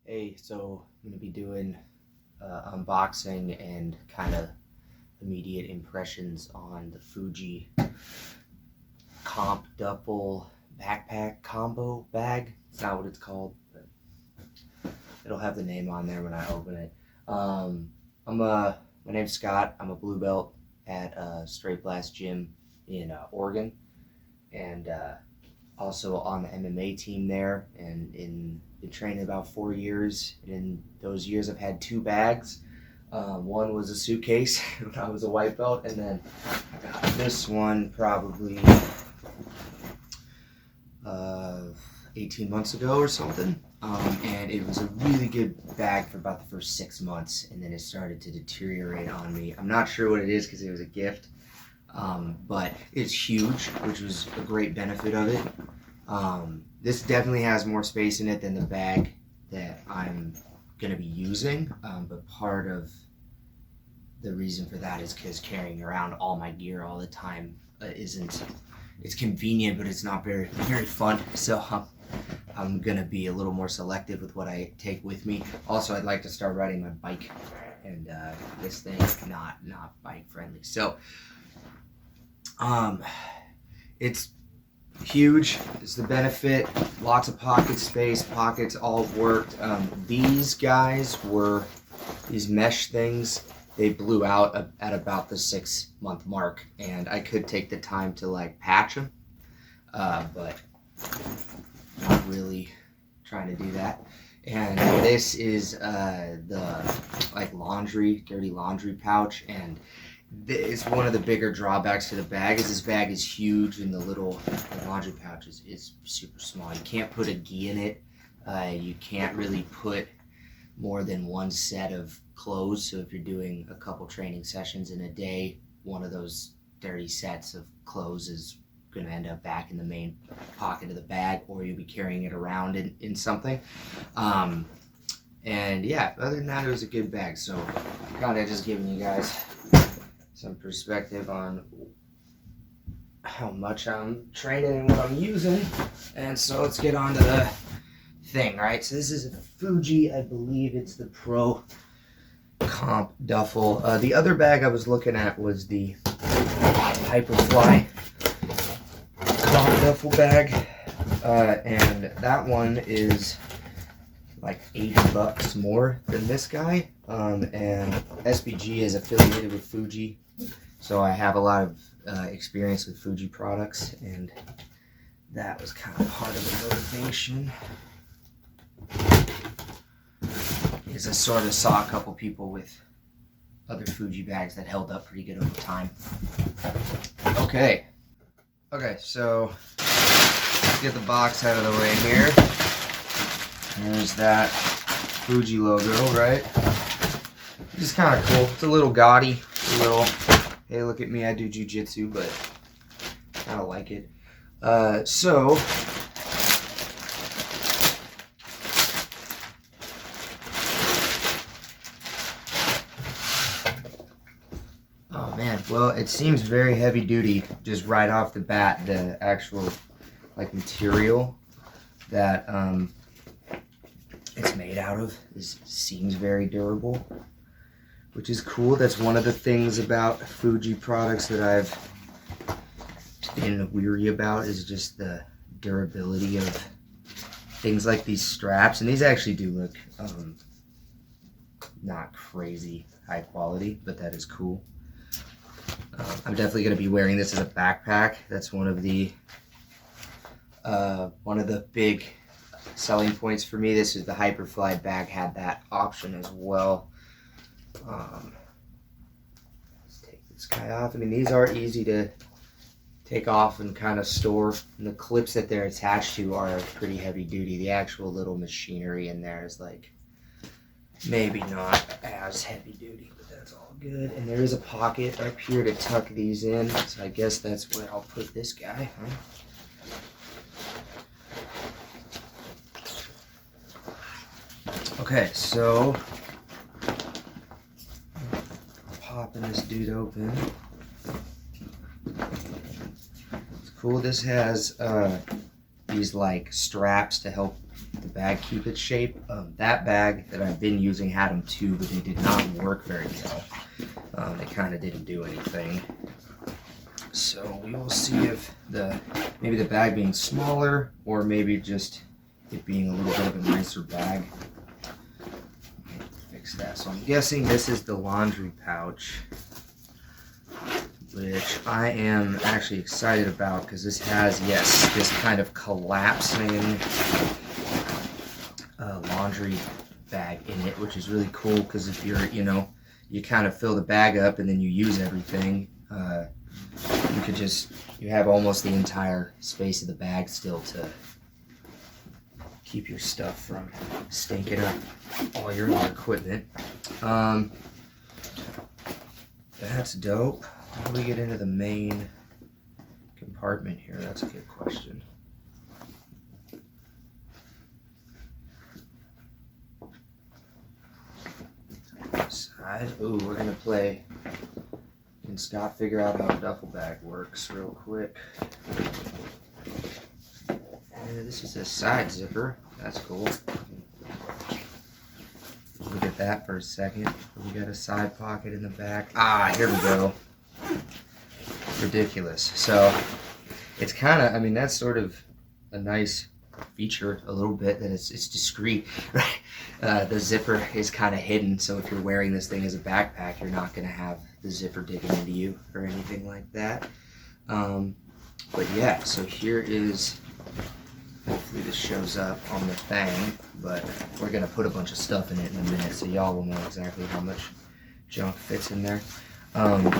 Hey, so I'm going to be doing unboxing and kind of immediate impressions on the Fuji Duffle backpack combo bag. It's not what it's called, but it'll have the name on there when I open it. My name's Scott. I'm a blue belt at Straight Blast Gym in Oregon, and also on the MMA team there, and been training about 4 years. And in those years, I've had two bags. One was a suitcase when I was a white belt, and then I got this one probably 18 months ago or something. And it was a really good bag for about the first 6 months, and then it started to deteriorate on me. I'm not sure what it is because it was a gift. But it's huge, which was a great benefit of it. This definitely has more space in it than the bag that I'm going to be using, but part of the reason for that is because carrying around all my gear all the time it's convenient, but it's not very, very fun. So I'm going to be a little more selective with what I take with me. Also, I'd like to start riding my bike, and this thing is not bike friendly. So it's huge. It's the benefit. Lots of pocket space. Pockets all worked. These guys were these mesh things. They blew out at about the 6-month mark, and I could take the time to like patch them, but not really trying to do that. And this is the like dirty laundry pouch, and it's one of the bigger drawbacks to the bag is this bag is huge, and the laundry pouch is super small. You can't put a gi in it. You can't really put more than one set of clothes. So if you're doing a couple training sessions in a day, one of those dirty sets of clothes is going to end up back in the main pocket of the bag, or you'll be carrying it around in something. And yeah, other than that, it was a good bag. So kind of just giving you guys some perspective on how much I'm training and what I'm using. And so let's get on to the thing, right? So this is a Fuji, I believe it's the Pro Comp Duffle. The other bag I was looking at was the Hyperfly Comp Duffle bag, and that one is like $80 more than this guy. And SBG is affiliated with Fuji, so I have a lot of experience with Fuji products, and that was kind of part of the motivation. Is I sort of saw a couple people with other Fuji bags that held up pretty good over time. Okay, so let's get the box out of the way here. There's that Fuji logo, right? It's kind of cool. It's a little gaudy. Hey, look at me, I do jujitsu, but I kind of like it. So oh man, well, it seems very heavy duty just right off the bat. The actual like material that it's made out of seems very durable, which is cool. That's one of the things about Fuji products that I've been weary about, is just the durability of things like these straps. And these actually do look not crazy high quality, but that is cool. I'm definitely going to be wearing this as a backpack. That's one of the big selling points for me. This is the Hyperfly bag, had that option as well. Let's take this guy off. I mean, these are easy to take off and kind of store, and the clips that they're attached to are pretty heavy duty. The actual little machinery in there is like maybe not as heavy duty, but that's all good. And there is a pocket up here to tuck these in, so I guess that's where I'll put this guy, huh? Okay, so popping this dude open. It's cool. This has these like straps to help the bag keep its shape. That bag that I've been using had them too, but they did not work very well. They kind of didn't do anything. So we will see if maybe the bag being smaller, or maybe just it being a little bit of a nicer bag. Fix that. So I'm guessing this is the laundry pouch, which I am actually excited about because this has, yes, this kind of collapsing laundry bag in it, which is really cool because if you're, you kind of fill the bag up and then you use everything, you have almost the entire space of the bag still to keep your stuff from stinking up all your equipment. That's dope. How do we get into the main compartment here? That's a good question. Side. Ooh, we're gonna play. Can Scott figure out how a duffel bag works real quick? This is a side zipper. That's cool. Look at that for a second. We got a side pocket in the back. Ah, here we go. Ridiculous. So it's kind of, I mean, that's sort of a nice feature a little bit, that it's discreet, right? The zipper is kind of hidden, so if you're wearing this thing as a backpack, you're not going to have the zipper digging into you or anything like that. But yeah, so here is, hopefully this shows up on the thing, but we're going to put a bunch of stuff in it in a minute, so y'all will know exactly how much junk fits in there. But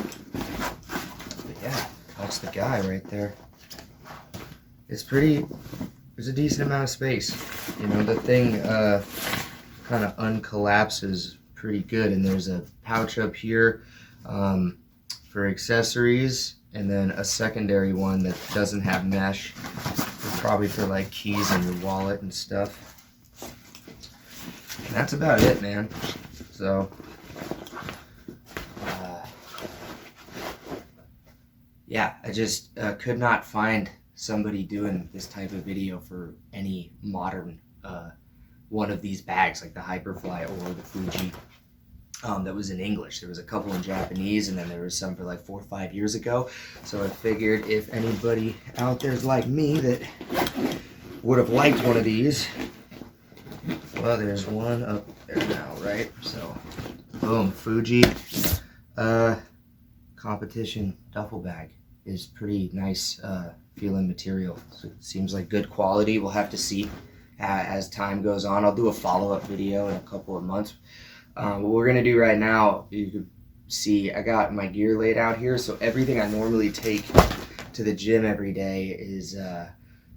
yeah, that's the guy right there. There's a decent amount of space. The thing kind of uncollapses pretty good, and there's a pouch up here for accessories, and then a secondary one that doesn't have mesh, probably for like keys and your wallet and stuff. And that's about it, man. So yeah, I just could not find somebody doing this type of video for any modern one of these bags, like the Hyperfly or the Fuji, that was in English. There was a couple in Japanese, and then there was some for like 4 or 5 years ago. So I figured if anybody out there is like me that would have liked one of these, well, there's one up there now, right? So boom, Fuji competition duffel bag is pretty nice feeling material. So it seems like good quality. We'll have to see as time goes on. I'll do a follow-up video in a couple of months. What we're gonna do right now, you can see I got my gear laid out here. So everything I normally take to the gym every day is a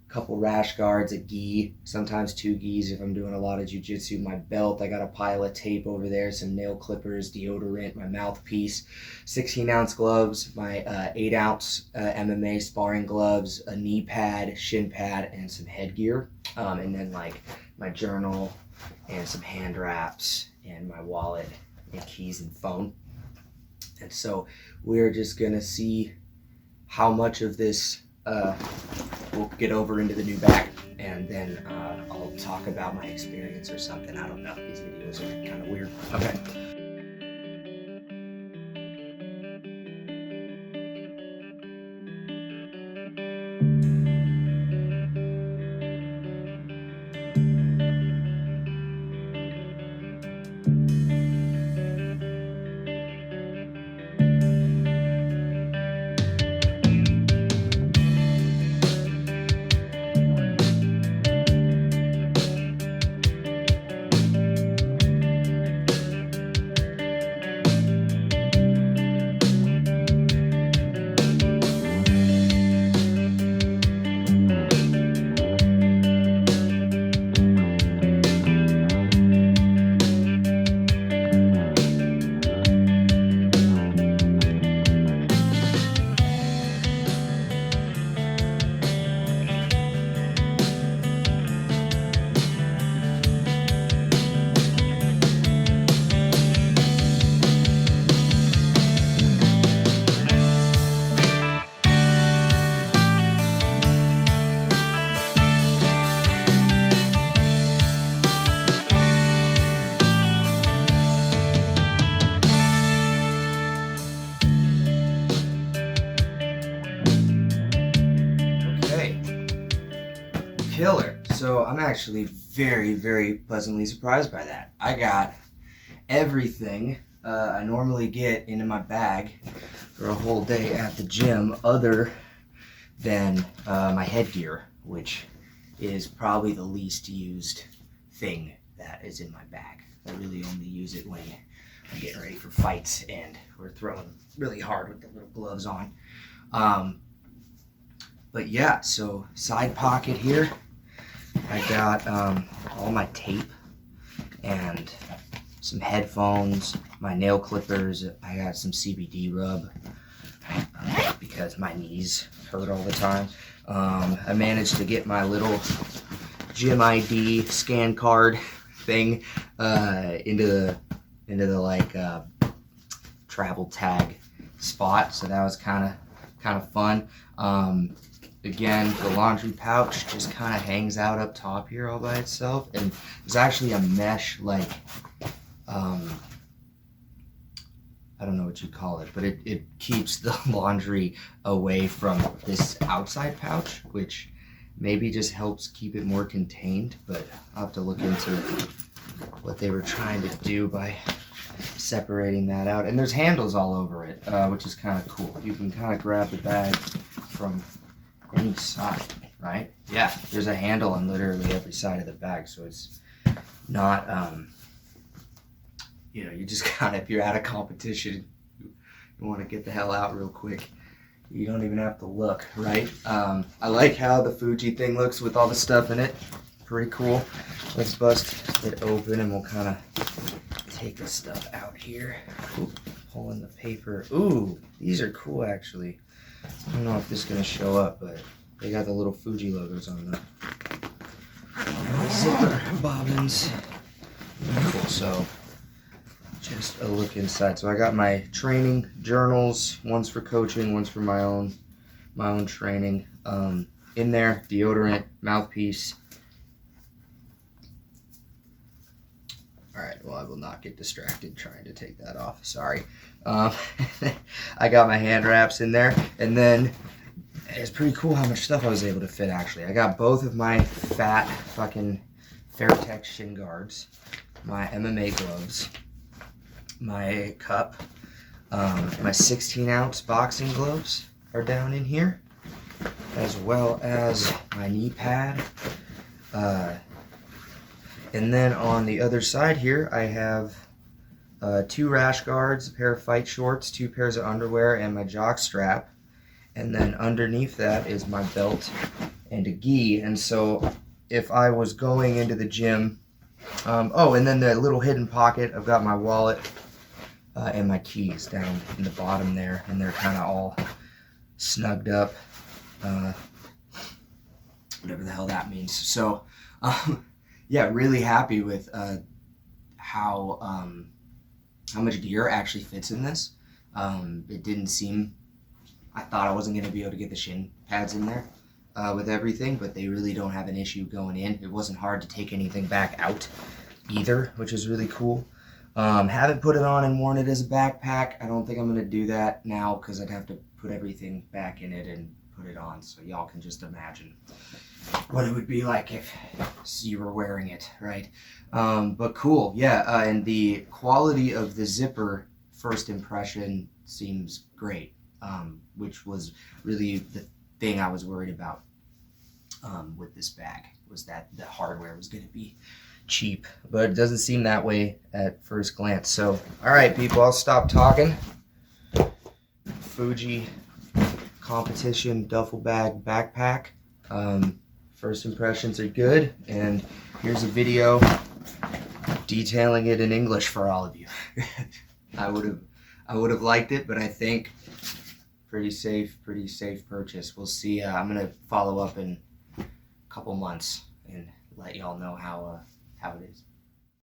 couple rash guards, a gi, sometimes 2 gis if I'm doing a lot of jiu-jitsu, my belt, I got a pile of tape over there, some nail clippers, deodorant, my mouthpiece, 16-ounce gloves, my 8-ounce MMA sparring gloves, a knee pad, shin pad, and some headgear, and then like my journal and some hand wraps and my wallet and keys and phone. And so we're just gonna see how much of this we'll get over into the new bag, and then I'll talk about my experience or something. I don't know. These videos are kind of weird. Okay. So I'm actually very, very pleasantly surprised by that. I got everything I normally get into my bag for a whole day at the gym, other than my headgear, which is probably the least used thing that is in my bag. I really only use it when I'm getting ready for fights and we're throwing really hard with the little gloves on. But yeah, so side pocket here, I got all my tape and some headphones, my nail clippers. I got some CBD rub because my knees hurt all the time. I managed to get my little gym ID scan card thing into the like travel tag spot, so that was kind of fun. Again, the laundry pouch just kind of hangs out up top here all by itself, and there's actually a mesh, like I don't know what you call it, but it keeps the laundry away from this outside pouch, which maybe just helps keep it more contained, but I'll have to look into what they were trying to do by separating that out. And there's handles all over it, which is kind of cool. You can kind of grab the bag from any side, right? Yeah, there's a handle on literally every side of the bag, so it's not you know, you just kind of, if you're at a competition, you want to get the hell out real quick, you don't even have to look, right? I like how the Fuji thing looks with all the stuff in it. Pretty cool. Let's bust it open and we'll kind of take the stuff out here. Ooh, pulling the paper. Ooh, these are cool actually. I don't know if this is going to show up, but they got the little Fuji logos on them. Zipper bobbins. Cool, so just a look inside. So I got my training journals, one's for coaching, one's for my own training. In there, deodorant, mouthpiece. All right, well, I will not get distracted trying to take that off. Sorry. I got my hand wraps in there, and then it's pretty cool how much stuff I was able to fit, actually. I got both of my fat fucking Fairtex shin guards, my MMA gloves, my cup, my 16-ounce boxing gloves are down in here, as well as my knee pad. And then on the other side here, I have 2 rash guards, a pair of fight shorts, 2 pairs of underwear, and my jock strap. And then underneath that is my belt and a gi. And so if I was going into the gym, oh, and then the little hidden pocket, I've got my wallet and my keys down in the bottom there, and they're kind of all snugged up, whatever the hell that means. So yeah, really happy with how much gear actually fits in this. It didn't seem, I thought I wasn't going to be able to get the shin pads in there with everything, but they really don't have an issue going in. It wasn't hard to take anything back out either, which is really cool. Haven't put it on and worn it as a backpack. I don't think I'm going to do that now because I'd have to put everything back in it and put it on, so y'all can just imagine what it would be like if you were wearing it, right? But cool, yeah, and the quality of the zipper, first impression, seems great, which was really the thing I was worried about with this bag, was that the hardware was going to be cheap, but it doesn't seem that way at first glance. So, all right, people, I'll stop talking. Fuji competition duffel bag backpack. First impressions are good, and here's a video detailing it in English for all of you. I would have liked it, but I think pretty safe purchase. We'll see. I'm gonna follow up in a couple months and let y'all know how it is.